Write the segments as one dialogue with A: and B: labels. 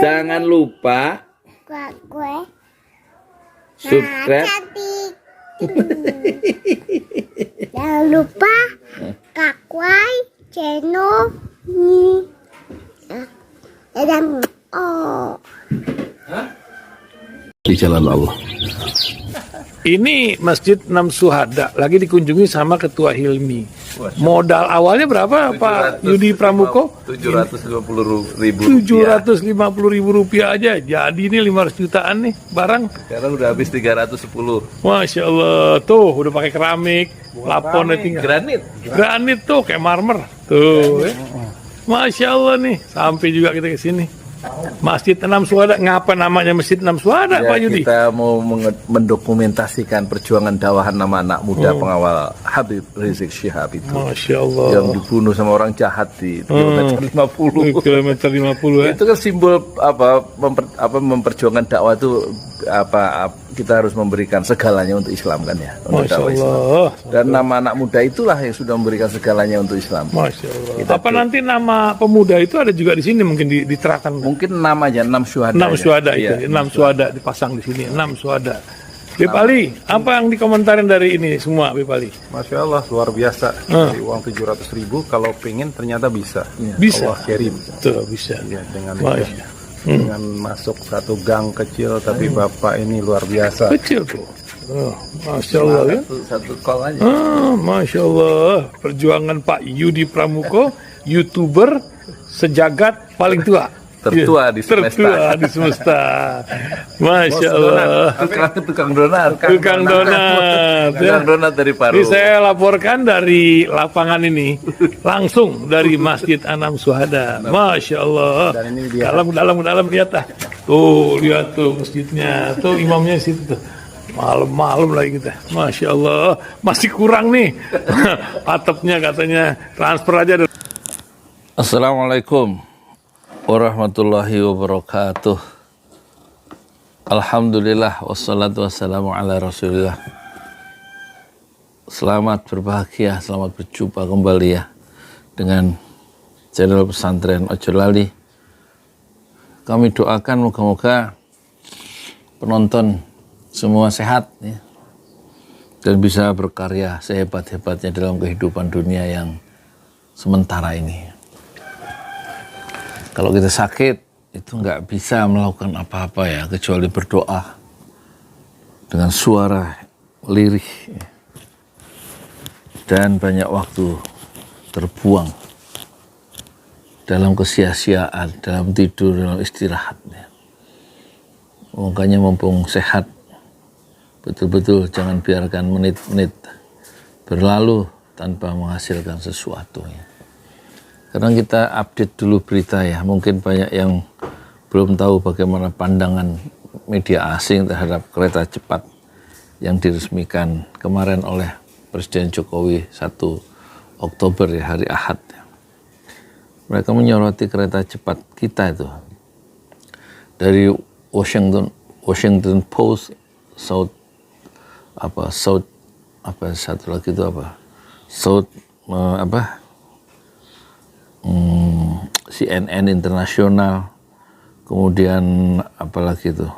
A: Jangan lupa subscribe.
B: Jangan lupa kakak channel ini. Dan
A: Di jalan Allah.
C: Ini Masjid Enam Syuhada lagi dikunjungi sama Ketua Hilmi. Modal awalnya berapa Pak Yudi Pramuko?
A: 750.000
C: Rp750.000 aja. Jadi ini 500 jutaan nih barang.
A: Sekarang udah habis 310.
C: Masya Allah, tuh udah pakai keramik, laponnya tinggal. Granit tuh kayak marmer. Tuh, Masya Allah nih, sampai juga kita ke sini. Masjid Enam Syuhada, ngapa namanya Masjid Enam Syuhada,
A: Ya,
C: Pak Yudi?
A: kita mau mendokumentasikan perjuangan dakwah nama anak muda pengawal Habib Rizik Syihab itu.
C: Masya Allah.
A: Yang dibunuh sama orang jahat di kilometer 50.
C: Kilometer 50 ya.
A: Itu kan simbol memperjuangkan dakwah itu kita harus memberikan segalanya untuk Islam kan ya. Untuk
C: Masya
A: dakwah Islam.
C: Allah.
A: Dan nama anak muda itulah yang sudah memberikan segalanya untuk Islam.
C: Masya Allah. Apa nanti nama pemuda itu ada juga di sini mungkin diterapkan?
A: Mungkin namanya 6 syuhada.
C: 6 syuhada itu,
A: Iya,
C: 6 syuhada dipasang di sini, 6 syuhada. Bip Ali, apa yang dikomentarin dari ini semua, Bip Ali?
D: Masya Allah, luar biasa. Dari uang 700.000, kalau pengen ternyata bisa.
C: Bisa.
D: Allah kirim.
C: Tuh, bisa.
D: Ya,
C: Masya.
D: dengan masuk satu gang kecil, tapi Bapak ini luar biasa.
C: Kecil tuh. Oh, Masya Allah ya.
A: Satu call aja.
C: Masya Allah. Perjuangan Pak Yudi Pramuko, YouTuber sejagat paling tua.
A: Tertua di semesta.
C: Tertua di semesta. Masya Allah.
A: Tukang donat.
C: Tukang donat.
A: Tukang donat dari Paru.
C: Ini saya laporkan dari lapangan ini, langsung dari Masjid Enam Syuhada. Masya Allah.
D: Dan ini dia.
C: Dalam lihat ah. Tuh lihat tuh masjidnya, tuh imamnya di situ tuh. Malam-malam lagi kita. Masya Allah. Masih kurang nih. Atapnya katanya transfer aja.
A: Assalamualaikum warahmatullahi wabarakatuh. Alhamdulillah wassalatu wassalamu ala rasulillah. Selamat berbahagia, selamat berjumpa kembali ya dengan channel pesantren Ojo Lali. Kami doakan moga-moga penonton semua sehat ya, dan bisa berkarya sehebat-hebatnya dalam kehidupan dunia yang sementara ini. Kalau kita sakit, itu nggak bisa melakukan apa-apa ya, kecuali berdoa dengan suara lirih. Dan banyak waktu terbuang dalam kesia-siaan, dalam tidur, dalam istirahat. Makanya mumpung sehat, betul-betul jangan biarkan menit-menit berlalu tanpa menghasilkan sesuatu ya. Sekarang kita update dulu berita ya, mungkin banyak yang belum tahu bagaimana pandangan media asing terhadap kereta cepat yang diresmikan kemarin oleh Presiden Jokowi 1 Oktober ya, hari Ahad. Mereka menyoroti kereta cepat kita itu dari Washington Post, CNN Internasional, kemudian apalagi itu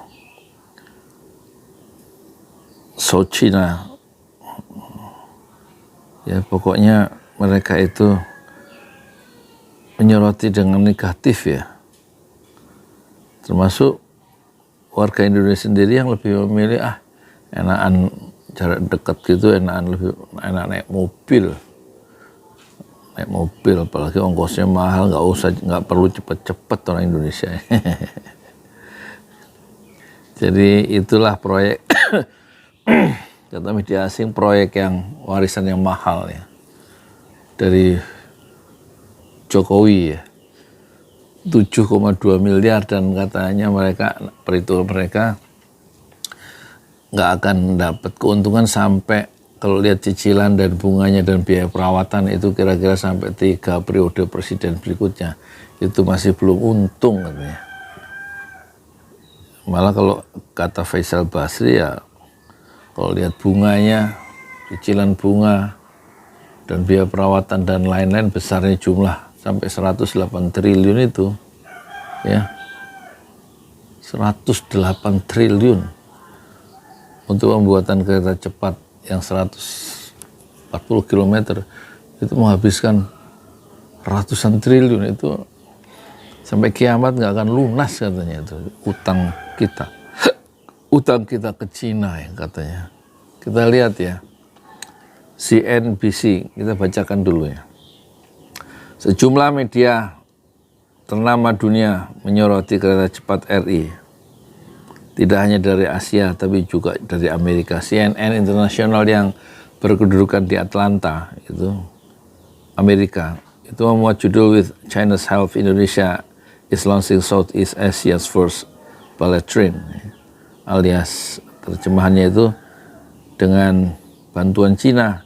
A: South China ya, pokoknya mereka itu menyoroti dengan negatif ya, termasuk warga Indonesia sendiri yang lebih memilih enakan jarak dekat gitu, enak naik mobil, apalagi ongkosnya mahal, nggak perlu cepet-cepet orang Indonesia. Jadi itulah proyek kata media asing, proyek yang warisan yang mahal ya dari Jokowi ya, 7,2 miliar, dan katanya perhitungan mereka nggak akan dapat keuntungan sampai, kalau lihat cicilan dan bunganya dan biaya perawatan itu kira-kira sampai 3 periode presiden berikutnya, itu masih belum untung katanya. Malah kalau kata Faisal Basri ya, kalau lihat bunganya, cicilan bunga, dan biaya perawatan dan lain-lain besarnya jumlah sampai 108 triliun itu ya 108 triliun untuk pembuatan kereta cepat yang 140 km itu menghabiskan ratusan triliun. Itu sampai kiamat nggak akan lunas katanya, itu utang kita ke Cina ya katanya. Kita lihat ya, CNBC, kita bacakan dulu ya. Sejumlah media ternama dunia menyoroti kereta cepat RI. Tidak hanya dari Asia, tapi juga dari Amerika. CNN Internasional yang berkedudukan di Atlanta, itu Amerika, itu memuat judul with China's help Indonesia is launching Southeast Asia's first bullet train, alias terjemahannya itu dengan bantuan Cina,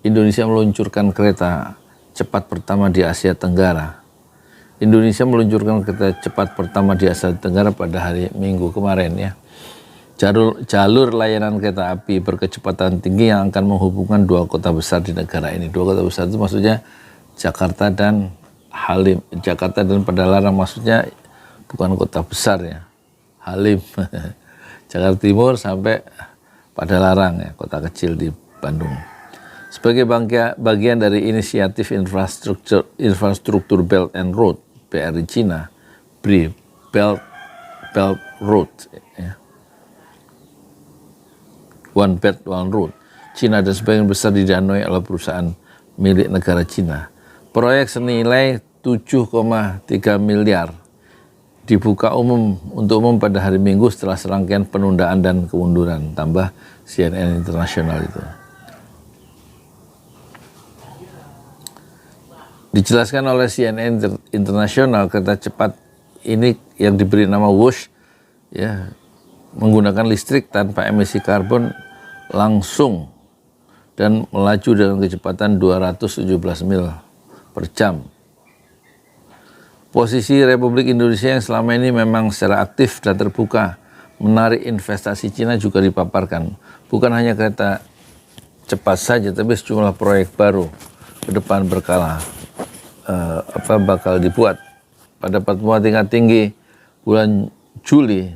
A: Indonesia meluncurkan kereta cepat pertama di Asia Tenggara. Indonesia meluncurkan kereta cepat pertama di Asia Tenggara pada hari Minggu kemarin ya. Jalur layanan kereta api berkecepatan tinggi yang akan menghubungkan dua kota besar di negara ini. Dua kota besar itu maksudnya Jakarta dan Halim. Jakarta dan Padalarang maksudnya bukan kota besar ya. Halim. Jakarta Timur sampai Padalarang ya, kota kecil di Bandung. Sebagai bagian dari inisiatif infrastruktur Belt and Road BRI Cina, BRI Belt Road ya. One Belt One Road. Cina dan sebagian besar didanai oleh perusahaan milik negara Cina. Proyek senilai 7,3 miliar dibuka untuk umum pada hari Minggu setelah serangkaian penundaan dan kemunduran, tambah CNN Internasional itu. Dijelaskan oleh CNN Internasional, kereta cepat ini yang diberi nama WUSH ya, menggunakan listrik tanpa emisi karbon langsung dan melaju dengan kecepatan 217 mil per jam. Posisi Republik Indonesia yang selama ini memang secara aktif dan terbuka menarik investasi Cina juga dipaparkan. Bukan hanya kereta cepat saja, tapi sejumlah proyek baru ke depan bakal dibuat. Pada pertemuan tingkat tinggi bulan Juli,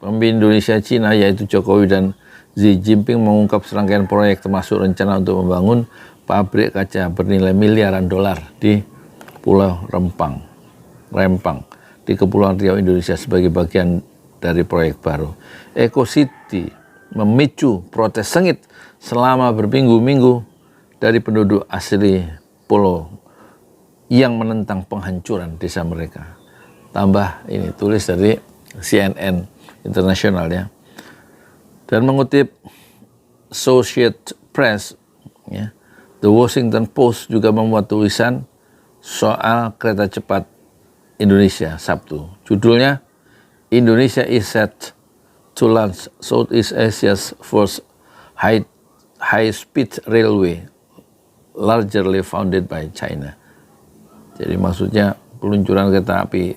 A: pemimpin Indonesia Cina yaitu Jokowi dan Xi Jinping mengungkap serangkaian proyek termasuk rencana untuk membangun pabrik kaca bernilai miliaran dolar di Pulau Rempang di Kepulauan Riau, Indonesia sebagai bagian dari proyek baru. Eco City memicu protes sengit selama berminggu-minggu dari penduduk asli pulau yang menentang penghancuran desa mereka. Tambah ini tulis dari CNN Internasional ya. Dan mengutip Associated Press ya, The Washington Post juga membuat tulisan soal kereta cepat Indonesia Sabtu. Judulnya, Indonesia is set to launch Southeast Asia's first high-speed railway, largely founded by China. Jadi maksudnya peluncuran kereta api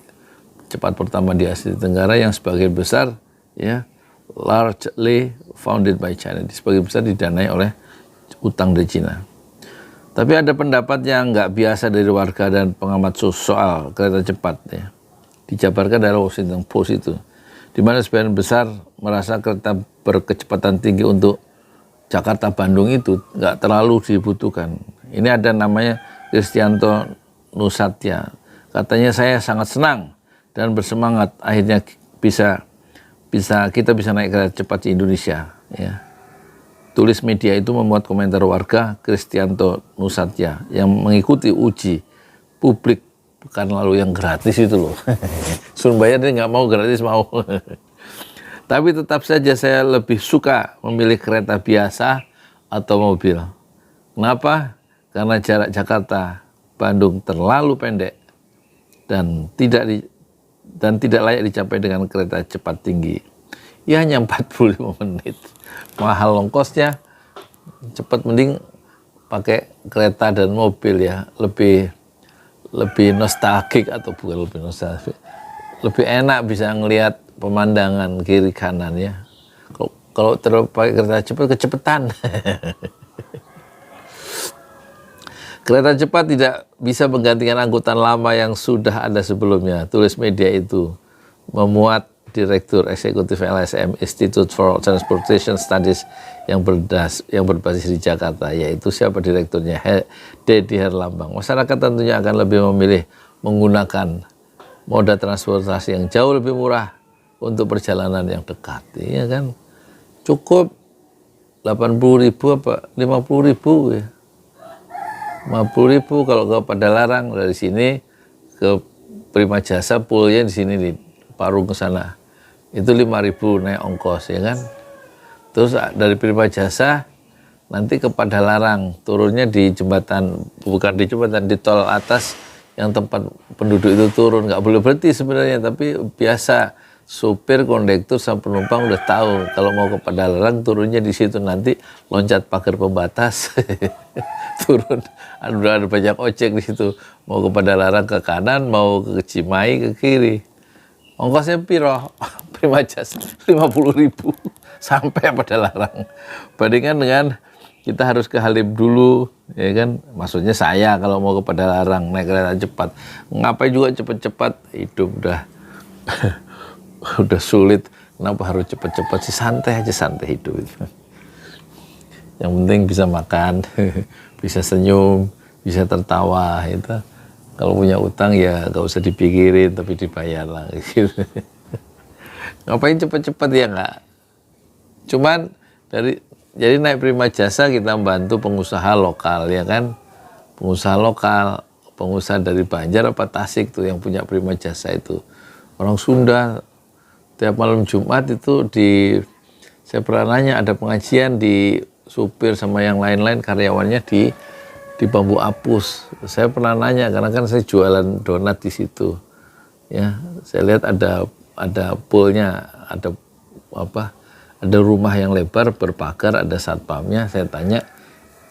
A: cepat pertama di Asia Tenggara yang sebagian besar ya largely founded by China, sebagian besar didanai oleh utang dari China. Tapi ada pendapat yang nggak biasa dari warga dan pengamat soal kereta cepat ya. Dijabarkan dari Washington Post itu, di mana sebagian besar merasa kereta berkecepatan tinggi untuk Jakarta Bandung itu nggak terlalu dibutuhkan. Ini ada namanya Kristianto Nusatya. Katanya, saya sangat senang dan bersemangat akhirnya kita bisa naik kereta cepat di Indonesia ya. Tulis media itu memuat komentar warga Kristianto Nusatya yang mengikuti uji publik pekan lalu yang gratis itu loh. Suruh bayar dia nggak mau, gratis mau. Tapi tetap saja saya lebih suka memilih kereta biasa atau mobil. Kenapa? Karena jarak Jakarta Bandung terlalu pendek dan tidak layak dicapai dengan kereta cepat tinggi. Ya hanya 45 menit. Mahal ongkosnya, cepat, mending pakai kereta dan mobil ya, lebih nostalgik, atau bukan lebih nostalgik, lebih enak bisa ngelihat pemandangan kiri kanan ya. Kalau terlalu pakai kereta cepat, kecepetan. Kereta cepat tidak bisa menggantikan angkutan lama yang sudah ada sebelumnya. Tulis media itu memuat Direktur Eksekutif LSM Institute for Transportation Studies yang berbasis di Jakarta, yaitu siapa direkturnya? Dedi Herlambang. Masyarakat tentunya akan lebih memilih menggunakan moda transportasi yang jauh lebih murah untuk perjalanan yang dekat, ya kan? Cukup 80.000 apa 50.000 ya. 50.000 kalau ke Padalarang dari sini ke Prima Jasa, poolnya di sini di Parung ke sana. Itu 5.000 naik ongkos, ya kan? Terus dari Prima Jasa nanti ke Padalarang, turunnya di jembatan, bukan di jembatan, di tol atas yang tempat penduduk itu turun. Nggak boleh berhenti sebenarnya, tapi biasa supir, kondektur, sama penumpang udah tahu kalau mau ke Padalarang turunnya di situ, nanti loncat pagar pembatas turun. Udah ada banyak ojek di situ. Mau ke Padalarang ke kanan, mau ke Cimahi ke kiri. Ongkosnya piro? Prima Jasa 50.000 sampai Padalarang. Bandingkan dengan kita harus ke Halim dulu, ya kan? Maksudnya saya kalau mau ke Padalarang naik kereta cepat, ngapain juga cepat-cepat, hidup udah udah sulit. Kenapa harus cepat-cepat sih? Santai aja, santai hidup itu. Yang penting bisa makan, bisa senyum, bisa tertawa itu. Kalau punya utang ya gak usah dipikirin, tapi dibayar lah gitu. Ngapain cepat-cepat ya enggak? Cuman jadi naik Prima Jasa kita membantu pengusaha lokal, ya kan? Pengusaha lokal, pengusaha dari Banjar apa Tasik tuh yang punya Prima Jasa itu. Orang Sunda tiap malam Jumat itu saya pernah nanya ada pengajian di supir sama yang lain-lain karyawannya di Bambu Apus. Saya pernah nanya karena kan saya jualan donat di situ. Ya, saya lihat ada poolnya, ada rumah yang lebar berpagar, ada satpamnya. Saya tanya,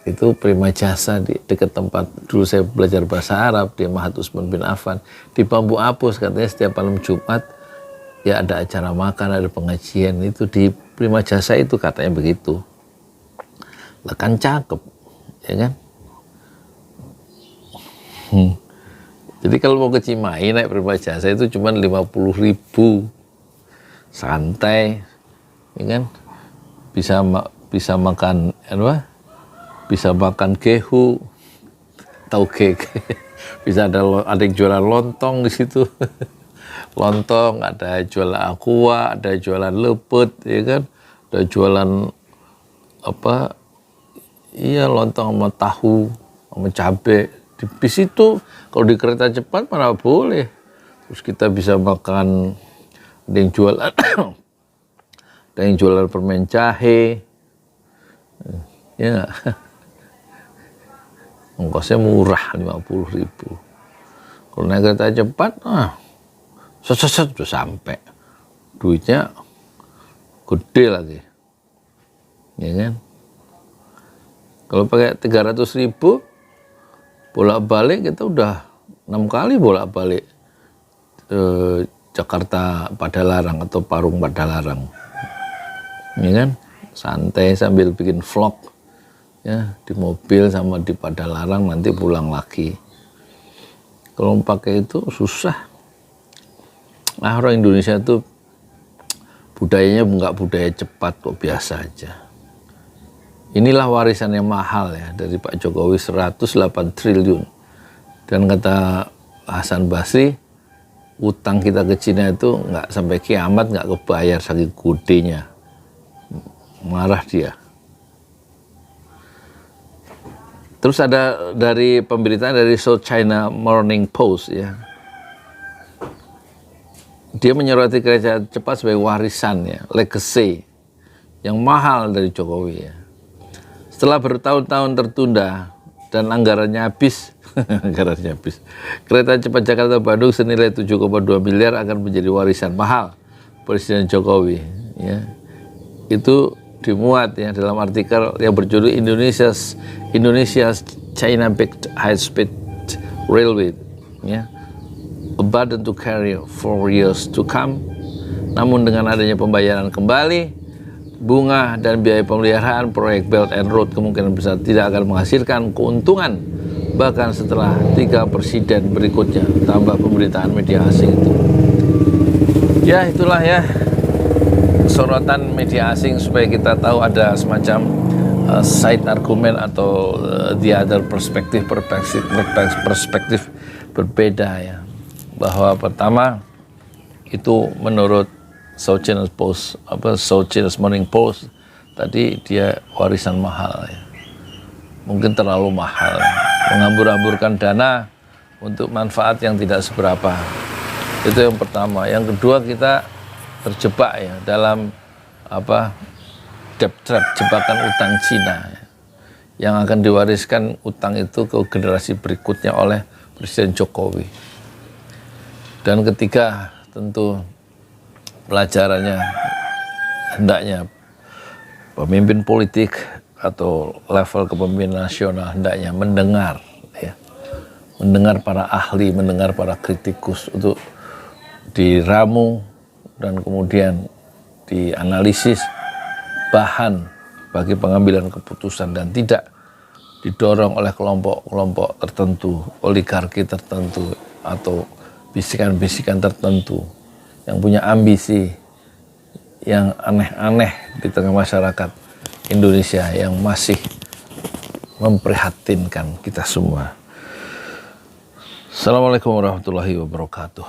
A: itu Prima Jasa di dekat tempat dulu saya belajar bahasa Arab di Mahat Utsman bin Affan di Bambu Apus. Katanya setiap malam Jumat ya ada acara makan, ada pengajian, itu di Prima Jasa itu katanya begitu. Lah kan cakep, ya kan? Jadi kalau mau ke Cimahi naik Prima Jasa itu cuma 50.000, santai, ya kan? Bisa makan apa? Bisa makan gehu, tauge, bisa ada yang jualan lontong di situ, lontong, ada jualan aqua, ada jualan lepet, ya kan? Ada jualan apa? Iya, lontong sama tahu, sama cabai. Di bis itu kalau di kereta cepat mana boleh. Terus kita bisa makan, ada yang jualan ada yang jualan permen jahe, ya. Ongkosnya murah 50.000. Kalau naik kereta cepat, set udah sampai. Duitnya gede lagi, ya kan? Kalau pakai 300.000 bolak-balik kita udah 6 kali bolak-balik Jakarta Padalarang atau Parung Padalarang, ya kan? Santai sambil bikin vlog, ya, di mobil sama di Padalarang, nanti pulang lagi. Kalau pakai itu susah. Nah, orang Indonesia tuh budayanya nggak budaya cepat kok, biasa aja. Inilah warisan yang mahal ya dari Pak Jokowi, 108 triliun. Dan kata Hasan Basri, utang kita ke Cina itu nggak sampai kiamat nggak kebayar saking gedenya. Marah dia. Terus ada dari pemberitaan dari South China Morning Post, ya. Dia menyoroti kereta cepat sebagai warisan, ya, legacy yang mahal dari Jokowi, ya. Setelah bertahun-tahun tertunda dan anggarannya habis, kereta cepat Jakarta-Bandung senilai 7,2 miliar akan menjadi warisan mahal Presiden Jokowi. Ya. Itu dimuat ya dalam artikel yang berjudul Indonesia's China-backed high-speed railway, ya, a burden to carry for years to come. Namun dengan adanya pembayaran kembali bunga dan biaya pemeliharaan, proyek Belt and Road kemungkinan besar tidak akan menghasilkan keuntungan bahkan setelah 3 presiden berikutnya, tambah pemberitaan media asing itu. Ya itulah ya sorotan media asing supaya kita tahu ada semacam side argument atau the other perspektif berbeda ya. Bahwa pertama itu menurut South China Morning Post tadi dia warisan mahal ya. Mungkin terlalu mahal, menghambur-hamburkan dana untuk manfaat yang tidak seberapa. Itu yang pertama. Yang kedua, kita terjebak ya dalam debt trap, jebakan utang Cina ya, yang akan diwariskan utang itu ke generasi berikutnya oleh Presiden Jokowi. Dan ketiga, tentu pelajarannya hendaknya pemimpin politik atau level kepemimpinan nasional hendaknya mendengar para ahli, mendengar para kritikus untuk diramu dan kemudian dianalisis bahan bagi pengambilan keputusan dan tidak didorong oleh kelompok-kelompok tertentu, oligarki tertentu atau bisikan-bisikan tertentu yang punya ambisi yang aneh-aneh di tengah masyarakat Indonesia yang masih memprihatinkan kita semua. Assalamualaikum warahmatullahi wabarakatuh.